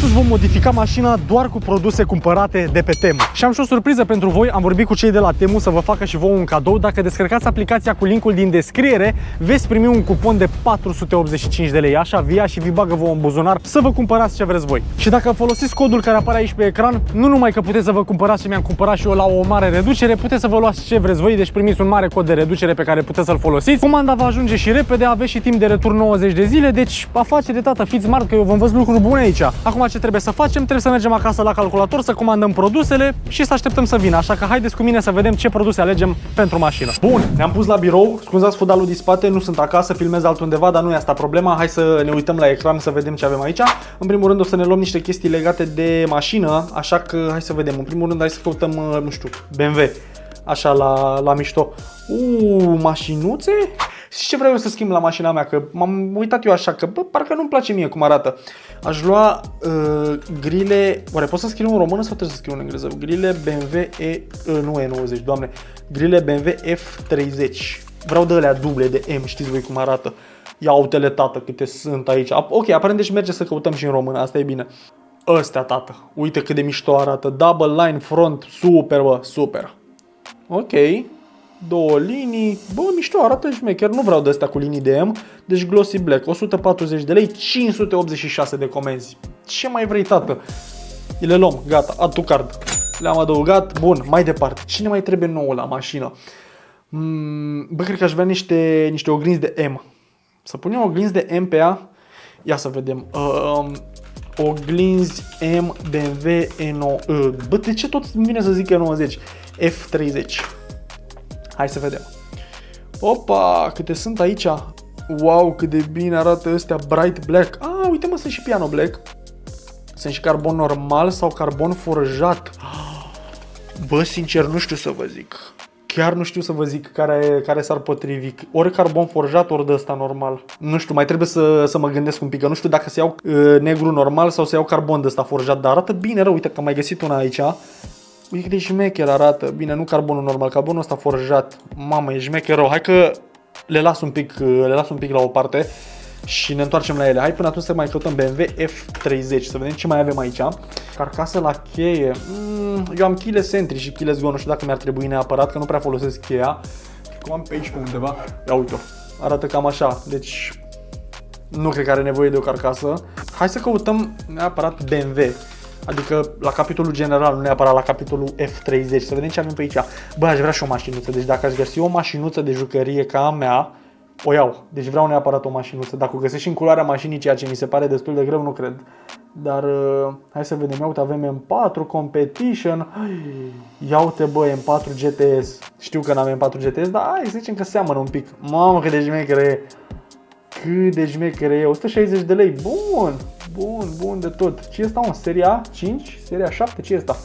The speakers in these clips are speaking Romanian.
Astăzi vom modifica mașina doar cu produse cumpărate de pe Temu. Și am și o surpriză pentru voi, am vorbit cu cei de la Temu să vă facă și vouă un cadou. Dacă descărcați aplicația cu linkul din descriere, veți primi un cupon de 485 de lei. Așa via și vi bagă vouă în buzunar să vă cumpărați ce vreți voi. Și dacă folosiți codul care apare aici pe ecran, nu numai că puteți să vă cumpărați ce mi-am cumpărat și eu la o mare reducere, puteți să vă luați ce vreți voi, deci primiți un mare cod de reducere pe care puteți să-l folosiți. Comanda va ajunge și repede, aveți și timp de retur 90 de zile, deci afacere tată, fiți smart că eu vă învăț lucruri bune aici. Acum ce trebuie să facem? Trebuie să mergem acasă la calculator, să comandăm produsele și să așteptăm să vină. Așa că haideți cu mine să vedem ce produse alegem pentru mașină. Bun, ne-am pus la birou, scuzați fundalul din spate, nu sunt acasă, filmez altundeva, dar nu e asta problema. Hai să ne uităm la ecran să vedem ce avem aici. În primul rând o să ne luăm niște chestii legate de mașină, așa că hai să vedem. În primul rând hai să căutăm, nu știu, BMW. Așa la mișto. Mașinuțe? Și ce vreau eu să schimb la mașina mea? Că m-am uitat eu așa, că bă, parcă nu-mi place mie cum arată. Aș lua grile... Oare pot să scriu în română sau trebuie să scriu în engleză? Grile BMW nu E90, doamne. Grile BMW F30. Vreau de alea duble de M, știți voi cum arată. Ia autele, tată, câte sunt aici. Ok, aparent deci merge să căutăm și în română, asta e bine. Ăstea, tată, uite cât de mișto arată. Double line front, super, bă, super. Ok, două linii, bă, mișto, arată șmecher, nu vreau de astea cu linii de M, deci glossy black, 140 de lei, 586 de comenzi. Ce mai vrei, tată? Le luăm, gata, add to card. Le-am adăugat, bun, mai departe. Cine mai trebuie nouă la mașină? Bă, cred că aș vrea niște oglinzi de M. Să punem oglinzi de M pe ea? Ia să vedem. Oglinzi M BMW E9. Bă, de ce tot îmi vine să zic E90? F30. Hai să vedem. Opa, câte sunt aici. Wow, cât de bine arată ăstea bright black. Uite mă, sunt și piano black. Sunt și carbon normal sau carbon forjat. Bă, sincer, nu știu să vă zic. Chiar nu știu să vă zic care s-ar potrivi. Ori carbon forjat, ori de ăsta normal. Nu știu, mai trebuie să mă gândesc un pic. Că nu știu dacă să iau negru normal sau să iau carbon de ăsta forjat. Dar arată bine rău. Uite că am mai găsit una aici. Uite cât de șmecher arată. Bine, nu carbonul normal, carbonul ăsta forjat. Mamă, e șmecher rău. Hai că le las un pic la o parte și ne întoarcem la ele. Hai până atunci să mai căutăm BMW F30, să vedem ce mai avem aici. Carcasă la cheie. Eu am keyless entry și keyless go, nu știu dacă mi-ar trebui neapărat, că nu prea folosesc cheia. Cum am pe aici pe undeva. Ia uite-o. Arată cam așa. Deci nu cred că are nevoie de o carcasă. Hai să căutăm neapărat BMW. Adică la capitolul general, nu neapărat la capitolul F30. Să vedem ce avem pe aici. Bă, aș vrea și o mașinuță. Deci dacă aș găsi o mașinuță de jucărie ca a mea, o iau. Deci vreau neapărat o mașinuță. Dacă o găsesc și în culoarea mașinii, ceea ce mi se pare destul de greu, nu cred. Dar hai să vedem. Ia uite, avem M4 Competition. Ia uite, bă, M4 GTS. Știu că n-am M4 GTS, dar hai să zicem că seamănă un pic. Mamă, cât de șmecher e. Cât de șmecher e. 160 de lei. Bun de tot. Ce e asta, mă? Seria 5? Seria 7? Ce e asta?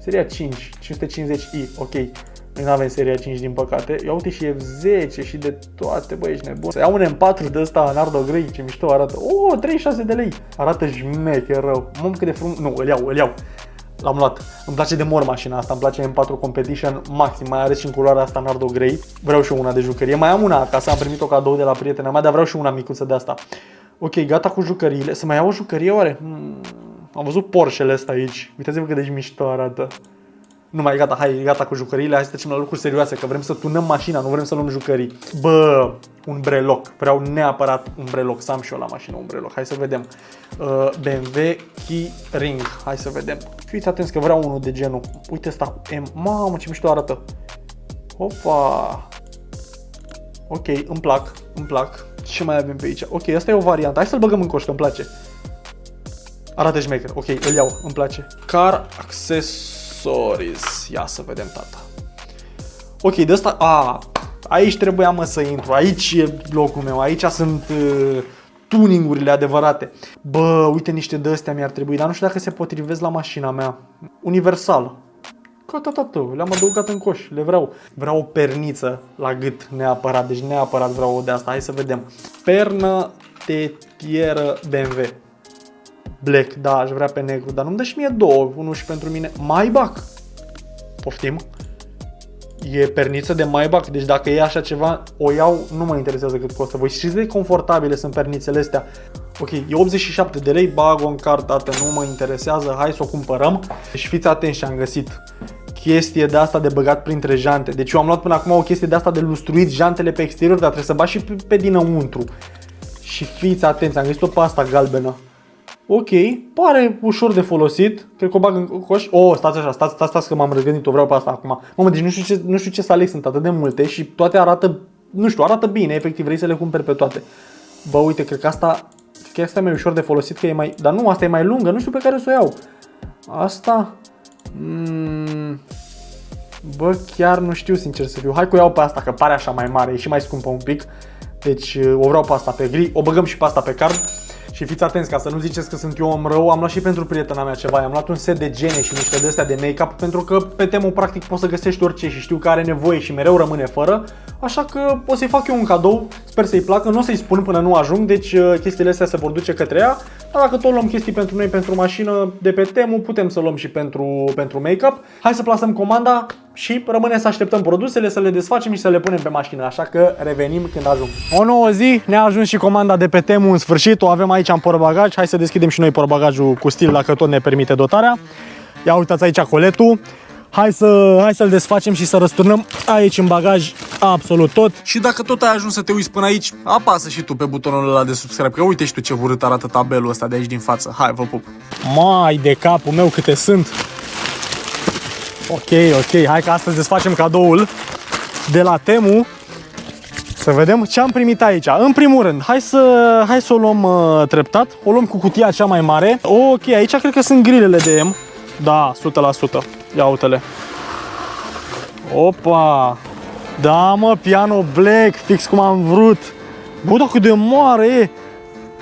Seria 5. 550i. Ok. Noi nu avem seria 5 din păcate. Ia uite și F10 și de toate, băi, ești nebun. Să iau un M4 de ăsta Nardo Grey, ce mișto arată. 36 de lei. Arată șmecher rău. Măm cât de frumos. Nu, îl iau. L-am luat. Îmi place de mor mașina asta, îmi place M4 Competition maxim. Mai are și în culoarea asta Nardo Grey. Vreau și una de jucărie. Mai am una acasă, am primit o cadou de la prietena mea, dar vreau și una micuță de asta. Ok, gata cu jucăriile. Să mai iau o jucărie oare? Am văzut Porsche-le ăsta aici. Uitați-vă cât de mișto arată. Nu mai gata, gata cu jucăriile, hai să trecem la lucruri serioase, că vrem să tunăm mașina, nu vrem să luăm jucării. Bă, un breloc, vreau neapărat un breloc, să am și eu la mașină un breloc, hai să vedem. BMW Key Ring, hai să vedem. Fiți atenți că vreau unul de genul, uite ăsta cu M, mamă ce mișto arată. Opa. Ok, îmi plac. Ce mai avem pe aici? Ok, asta e o variantă, hai să-l băgăm în coș, că îmi place. Arată șmecher, ok, îl iau, îmi place. Car Accessories. Ia să vedem, tata. Ok, de asta... aici trebuia, mă, să intru. Aici e locul meu. Aici sunt tuningurile adevărate. Bă, uite, niște de astea mi-ar trebui, dar nu știu dacă se potrivesc la mașina mea. Universal. Gata, tată, le-am adăugat în coș. Le vreau. Vreau o perniță la gât, neapărat. Deci neapărat vreau o de asta. Hai să vedem. Pernă tetieră BMW. Black, da, aș vrea pe negru, dar nu-mi dă și mie două, unul și pentru mine. Maybach. Poftim. E perniță de Maybach, deci dacă e așa ceva, o iau, nu mă interesează cât costă. Voi știți de confortabile sunt pernițele astea. Ok, e 87 de lei, bag-o în cart, tată, nu mă interesează, hai să o cumpărăm. Și fiți atenți, am găsit chestie de asta de băgat printre jante. Deci eu am luat până acum o chestie de asta de lustruit jantele pe exterior, dar trebuie să bagi și pe dinăuntru. Și fiți atenți, am găsit o pasta galbenă. Ok, pare ușor de folosit. Cred că o bag în coș. Oh, stați așa, stați că m-am răzgândit, o vreau pe asta acum. Mamă, deci nu știu ce să aleg, sunt atât de multe și toate arată, nu știu, arată bine, efectiv, vrei să le cumperi pe toate. Bă, uite, cred că asta e mai ușor de folosit, că e mai... Dar nu, asta e mai lungă, nu știu pe care să o iau. Asta... Bă, chiar nu știu, sincer să fiu. Hai că o iau pe asta, că pare așa mai mare, e și mai scumpă un pic. Deci o vreau pe asta pe gri, o băgăm și pe asta pe card. Și fiți atenți, ca să nu ziceți că sunt eu om rău, am luat și pentru prietena mea ceva. I-am luat un set de gene și niște de-astea de make-up, pentru că pe Temu practic poți să găsești orice și știu că are nevoie și mereu rămâne fără. Așa că o să-i fac eu un cadou, sper să-i placă, nu o să-i spun până nu ajung, deci chestiile astea se vor duce către ea. Dar dacă tot luăm chestii pentru noi, pentru mașină de pe Temu, putem să luăm și pentru make-up. Hai să plasăm comanda și rămâne să așteptăm produsele, să le desfacem și să le punem pe mașină, așa că revenim când ajung. O nouă zi, ne-a ajuns și comanda de pe Temu în sfârșit, o avem aici în portbagaj. Hai să deschidem și noi portbagajul cu stil, dacă tot ne permite dotarea. Ia uitați aici coletul. Hai să-l desfacem și să răsturnăm aici în bagaj absolut tot. Și dacă tot ai ajuns să te uiți până aici, apasă și tu pe butonul ăla de subscribe, că uite și tu ce urât arată tabelul ăsta de aici din față. Hai, vă pup! Mai de capul meu câte sunt! Ok, hai că astăzi desfacem cadoul de la Temu. Să vedem ce am primit aici. În primul rând, hai să o luăm treptat. O luăm cu cutia cea mai mare. Ok, aici cred că sunt grilele de M. Da, 100%. Ia uite-le. Opa! Da, mă, piano black, fix cum am vrut. Bă, dar cât de mare e!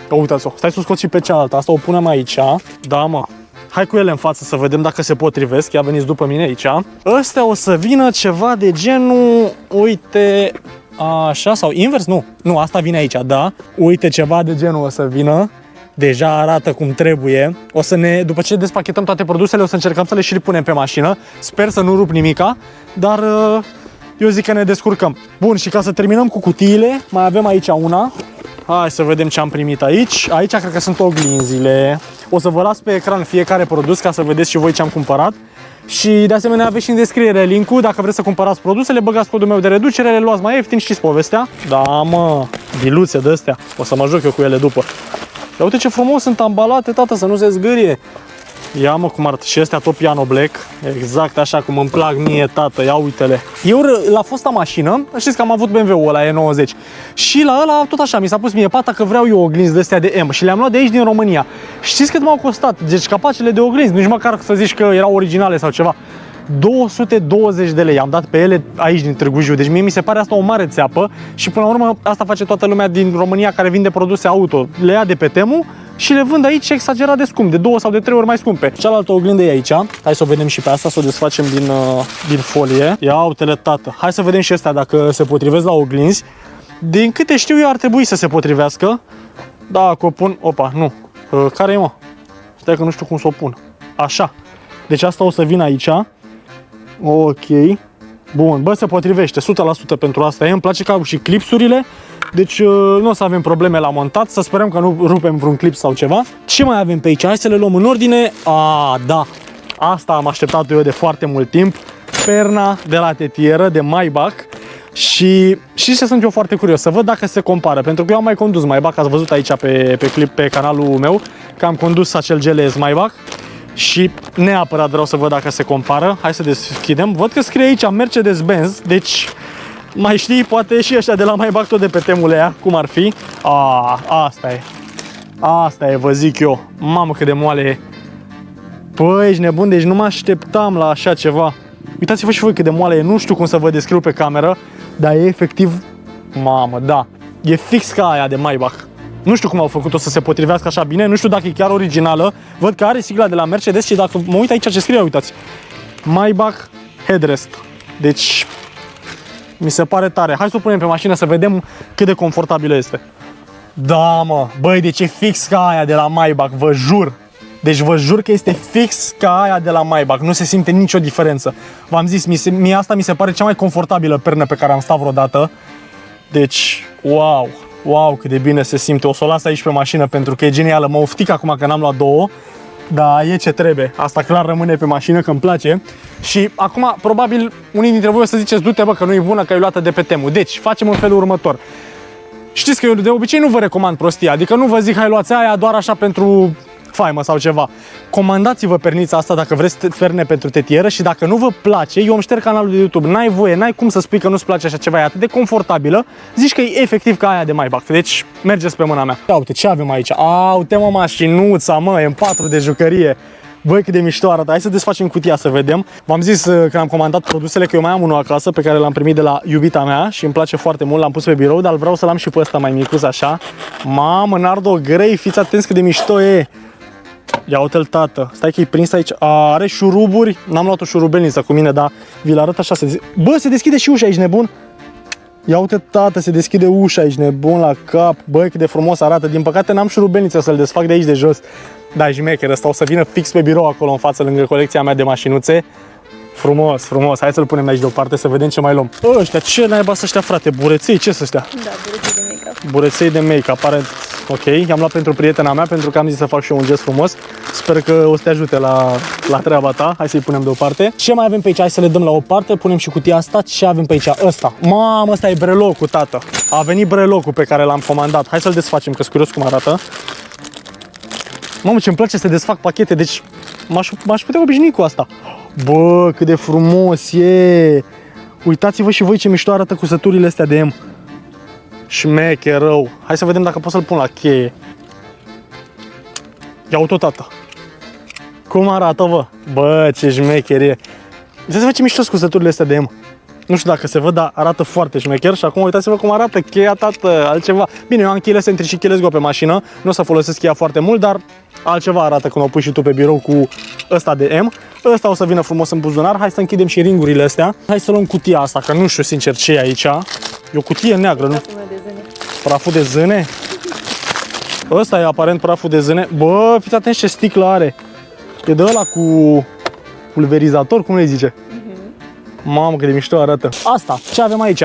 Uitați-o, stai să o scot și pe cealaltă. Asta o punem aici. Da, mă. Hai cu ele în față să vedem dacă se potrivesc. Ia veniți după mine aici. Ăstea o să vină ceva de genul... Uite... Așa sau invers? Nu, asta vine aici, da. Uite, ceva de genul o să vină. Deja arată cum trebuie. După ce despachetăm toate produsele, o să încercăm să le și punem pe mașină. Sper să nu rup nimica, dar eu zic că ne descurcăm. Bun, și ca să terminăm cu cutiile, mai avem aici una. Hai să vedem ce am primit aici. Aici cred că sunt oglinzile. O să vă las pe ecran fiecare produs ca să vedeți și voi ce am cumpărat. Și de asemenea aveți și în descriere link-ul. Dacă vreți să cumpărați produsele, băgați codul meu de reducere, le luați mai ieftin, știți povestea. Da, mă, biluțe de astea. O să mă joc eu cu ele după. Ia uite ce frumos sunt ambalate, tată, să nu se zgârie. Ia mă cum arată și astea tot piano black. Exact așa cum îmi plac mie, tată, ia uite-le. Eu la fosta mașină, știți că am avut BMW-ul ăla E90 și la ăla tot așa, mi s-a pus mie pata că vreau eu oglinzi de astea de M și le-am luat de aici din România. Știți cât m-au costat? Deci capacele de oglinzi, nici măcar să zici că erau originale sau ceva. 220 de lei am dat pe ele aici din Târgu Jiu. Deci mie mi se pare asta o mare țeapă și până la urmă asta face toată lumea din România care vinde produse auto. Le ia de pe Temu și le vând aici exagerat de scump, de 2 sau de 3 ori mai scumpe. Cealaltă oglindă e aici. Hai să o vedem și pe asta, să o desfacem din folie. Ia uite-le, tată. Hai să vedem și astea dacă se potrivesc la oglinzi. Din câte știu eu ar trebui să se potrivească. Dacă o pun... Opa, nu. Care e, mă? Stai că nu știu cum să o pun. Așa. Deci asta o să vină aici. Ok. Bun, bă, se potrivește 100% pentru asta. Îmi place că au și clipsurile. Deci nu o să avem probleme la montat. Să sperăm că nu rupem vreun clip sau ceva. Ce mai avem pe aici? Hai să le luăm în ordine. Da. Asta am așteptat eu de foarte mult timp. Perna de la tetieră, de Maybach. Și ce sunt eu foarte curios, să văd dacă se compară. Pentru că eu am mai condus Maybach. Ați văzut aici pe clip pe canalul meu că am condus acel GLS Maybach. Și neapărat vreau să văd dacă se compară. Hai să deschidem. Văd că scrie aici Mercedes-Benz. Deci mai știi, poate și ăștia de la Maybach tot de pe Temul ăia, cum ar fi. Asta e. Asta e, vă zic eu. Mamă cât de moale e. Păi, ești nebun, deci nu mă așteptam la așa ceva. Uitați-vă și voi cât de moale e. Nu știu cum să vă descriu pe cameră, dar e efectiv... Mamă, da. E fix ca aia de Maybach. Nu știu cum au făcut-o să se potrivească așa bine, nu știu dacă e chiar originală. Văd că are sigla de la Mercedes și dacă mă uit aici ce scrie, uitați. Maybach Headrest. Deci, mi se pare tare. Hai să o punem pe mașină să vedem cât de confortabilă este. Da, mă, băi, deci e fix ca aia de la Maybach, vă jur. Deci vă jur că este fix ca aia de la Maybach, nu se simte nicio diferență. V-am zis, mie asta mi se pare cea mai confortabilă pernă pe care am stat vreodată. Deci, wow. Wow, cât de bine se simte. O să o las aici pe mașină pentru că e genială. Mă oftic acum că n-am luat două, dar e ce trebuie. Asta clar rămâne pe mașină, că îmi place. Și acum, probabil, unii dintre voi o să ziceți, du-te bă, că nu e bună, că ai luată de pe Temu. Deci, facem în felul următor. Știți că eu de obicei nu vă recomand prostia, adică nu vă zic, hai luați aia doar așa pentru faimă sau ceva. Comandați-vă pernița asta dacă vreți ferne pentru tetieră și dacă nu vă place, eu îmi șterg canalul de YouTube. N-ai voie, n-ai cum să spui că nu-ți place așa ceva, e atât de confortabilă, zici că e efectiv ca aia de Maybach. Deci mergeți pe mâna mea. Ia uite ce avem aici. Uite mă mașinuța, mă, e M4 de jucărie. Băi, cât de mișto arată. Hai să desfacem cutia să vedem. V-am zis când am comandat produsele că eu mai am unul acasă pe care l-am primit de la iubita mea și îmi place foarte mult, l-am pus pe birou, dar vreau să-l am și pe ăsta mai micuț așa. Mamă, Nardo Grey, fiți atenți cât de mișto e. Ia uite-l, tată. Stai că e prins aici. Are șuruburi. N-am luat o șurubelniță cu mine, dar vi-l arăt așa. Bă, se deschide și ușa aici, nebun. Ia uite, tată, se deschide ușa aici, nebun la cap. Băi, cât de frumos arată. Din păcate n-am șurubelniță să-l desfac de aici de jos. Da, jmecher, ăsta o să vină fix pe birou acolo în față, lângă colecția mea de mașinuțe. Frumos, frumos. Hai să-l punem aici deoparte să vedem ce mai luăm. Ăștia, ce naiba să ăștia, frate? Bureței? Ce sunt ăștia? Da, bureței de make-up. Bureței de make-up, pare ok. I-am luat pentru prietena mea pentru că am zis să fac și eu un gest frumos. Sper că o să te ajute la treaba ta. Hai să-i punem deoparte. Ce mai avem pe aici? Hai să le dăm la o parte. Punem și cutia asta. Ce avem pe aici? Ăsta. Mamă, ăsta e brelocul, tată. A venit brelocul pe care l-am comandat. Hai să-l desfacem, că-s curios cum arată. Mamă, ce-mi place să desfac pachete, deci m-aș putea obișnui cu asta. Bă, cât de frumos e! Uitați-vă și voi ce mișto arată cusăturile astea de M. Șmecher rău. Hai să vedem dacă pot să-l pun la cheie. Ia-o-o, tată. Cum arată, bă? Bă, ce șmecher e! Uitați-vă ce mișto cusăturile astea de M. Nu știu dacă se văd, dar arată foarte șmecher și acum uitați-vă cum arată cheia, tată, altceva. Bine, eu am cheile Sentry și cheile Go pe mașină, nu o să folosesc cheia foarte mult, dar altceva arată când o pui și tu pe birou cu ăsta de M. Ăsta o să vină frumos în buzunar. Hai să închidem și ringurile astea. Hai să luăm cutia asta, că nu știu sincer ce e aici. E o cutie neagră, nu? Praful de zâne? Ăsta e aparent praful de zâne. Bă, fiți atenți ce sticlă are. E de ăla cu pulverizator, cum le zice? Mamă, cât de mișto arată. Asta, ce avem aici?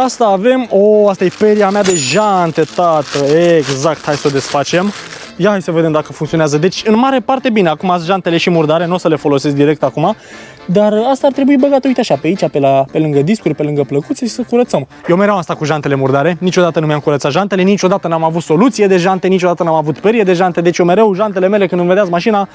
Asta avem, asta e peria mea de jante, tată, exact, hai să o desfacem. Ia hai să vedem dacă funcționează. Deci, în mare parte bine, acum sunt jantele și murdare, nu o să le folosesc direct acum. Dar asta ar trebui băgat, uite așa, pe aici, pe lângă discuri, pe lângă plăcuțe și să curățăm. Eu mereu am stat cu jantele murdare, niciodată nu mi-am curățat jantele, niciodată n-am avut soluție de jante, niciodată n-am avut perie de jante, deci eu mereu, jantele mele, când îmi vedeați mașina,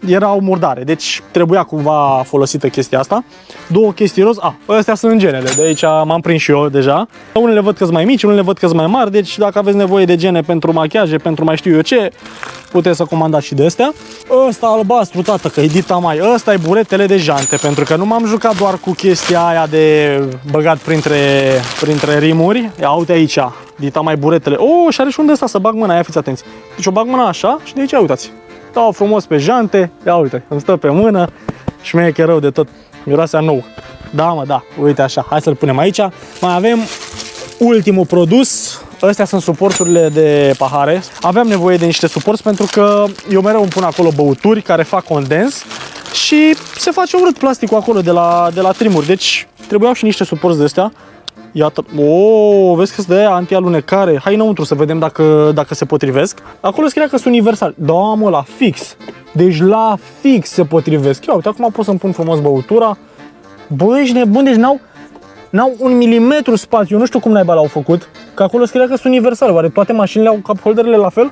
erau murdare. Deci trebuia cumva folosită chestia asta. Două chestii roz, astea sunt genele, de aici m-am prins și eu deja. Unele văd că-s mai mici, unele văd că-s mai mari, deci dacă aveți nevoie de gene pentru machiaje, pentru mai știu eu ce, puteți să comandați și de astea. Ăsta albastru, tată, că e dita mai. Ăsta e buretele de jante, pentru că nu m-am jucat doar cu chestia aia de băgat printre rimuri. Ia uite aici, dita mai buretele. Și are și unde ăsta să bag mâna, ia fiți atenți. Deci o bag mâna așa și de aici, uitați. Stau frumos pe jante, ia uite, îmi stă pe mână și mie e rău de tot. Miroasea nou. Da, mă, da, uite așa. Hai să-l punem aici. Mai avem ultimul produs. Astea sunt suporturile de pahare. Aveam nevoie de niște suporți pentru că eu mereu îmi pun acolo băuturi care fac condens și se face urât plasticul acolo de la trimuri. Deci trebuiau și niște suporți de astea. Iată, vezi că sunt de aia anti-alunecare. Hai înăuntru să vedem dacă se potrivesc. Acolo scria că sunt universal. Da, mă, la fix. Deci la fix se potrivesc. Ia uite, acum pot să-mi pun frumos băutura. Băi, ești nebun, deci n-au un milimetru spațiu. Eu nu știu cum naiba l-au făcut. Că acolo scria că sunt universale. Oare toate mașinile au cup holderele la fel?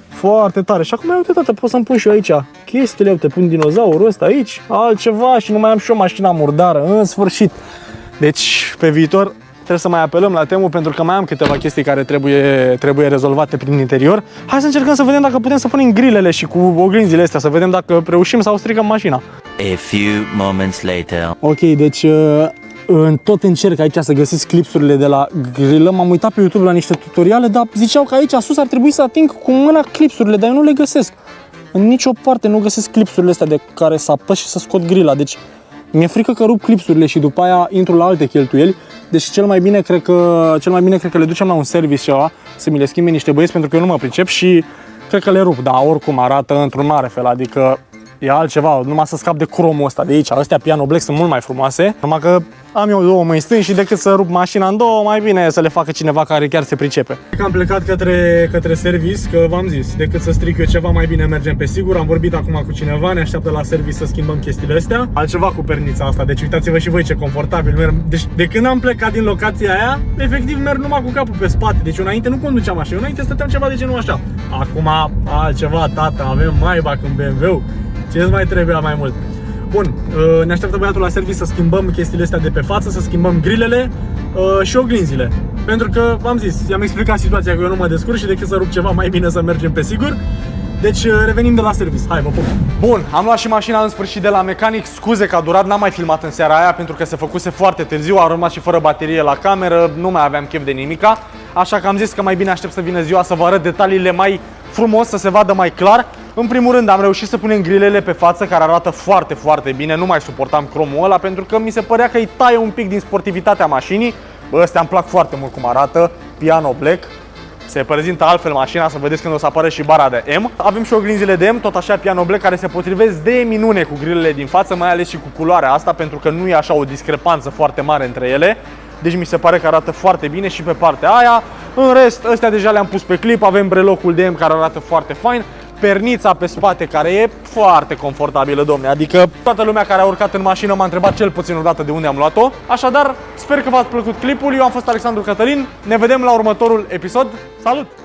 Foarte tare. Și acum, uite, tată, pot să-mi pun și eu aici chestiile. Uite, pun dinozaurul ăsta aici, altceva și nu mai am și o mașină murdară. În sfârșit. Deci, pe viitor, trebuie să mai apelăm la Temu pentru că mai am câteva chestii care trebuie rezolvate prin interior. Hai să încercăm să vedem dacă putem să punem grilele și cu oglinzile astea, să vedem dacă reușim sau stricăm mașina. A few moments later. Ok, deci tot încerc aici să găsiți clipsurile de la grilă. M-am uitat pe YouTube la niște tutoriale, dar ziceau că aici sus ar trebui să ating cu mâna clipsurile, dar eu nu le găsesc. În nicio parte nu găsesc clipsurile astea de care să apăs și să scot grila. Deci mi-e frică că rup clipsurile și după aia intru la alte cheltuieli. Deci cel mai bine cred că le ducem la un service ceva, să mi le schimbe niște băieți pentru că eu nu mă pricep și cred că le rup. Dar oricum arată într-un mare fel, adică e altceva, numai să scap de cromul ăsta de aici. Astea Piano Black sunt mult mai frumoase, numai că am eu două mâini stângi și decât să rup mașina în două, mai bine să le facă cineva care chiar se pricepe. Am plecat către service, că v-am zis, decât să stric eu ceva, mai bine mergem pe sigur. Am vorbit acum cu cineva, ne așteaptă la service să schimbăm chestiile astea. Altceva cu pernița asta, deci uitați-vă și voi ce confortabil merg. Deci de când am plecat din locația aia, efectiv merg numai cu capul pe spate. Deci eu înainte nu conduceam așa, eu înainte stăteam ceva de genul așa. Acum altceva, tata, avem Maybach în BMW. Ce-ți mai trebuia mai mult? Bun, ne așteaptă băiatul la service să schimbăm chestiile astea de pe față, să schimbăm grilele și oglinzile. Pentru că, v-am zis, i-am explicat situația că eu nu mă descurc și decât să rup ceva, mai bine să mergem pe sigur. Deci revenim de la service. Hai, vă pup! Bun, am luat și mașina în sfârșit de la mecanic. Scuze că a durat, n-am mai filmat în seara aia pentru că se făcuse foarte târziu, a rămas și fără baterie la cameră, nu mai aveam chef de nimica. Așa că am zis că mai bine aștept să vină ziua să vă arăt detaliile mai frumos, să se vadă mai clar. În primul rând am reușit să punem grilele pe față, care arată foarte, foarte bine. Nu mai suportam cromul ăla pentru că mi se părea că îi taie un pic din sportivitatea mașinii. Bă, astea îmi plac foarte mult cum arată, Piano Black. Se prezintă altfel mașina, să vedeți când o să apară și bara de M. Avem și oglinzile de M, tot așa Piano Black, care se potrivesc de minune cu grilele din față, mai ales și cu culoarea asta, pentru că nu e așa o discrepanță foarte mare între ele. Deci mi se pare că arată foarte bine și pe partea aia. În rest, ăstea deja le-am pus pe clip, avem brelocul de M care arată foarte fain. Pernița pe spate care e foarte confortabilă, domne, adică toată lumea care a urcat în mașină m-a întrebat cel puțin o dată de unde am luat-o. Așadar, sper că v-a plăcut clipul, eu am fost Alexandru Cătălin, ne vedem la următorul episod, salut!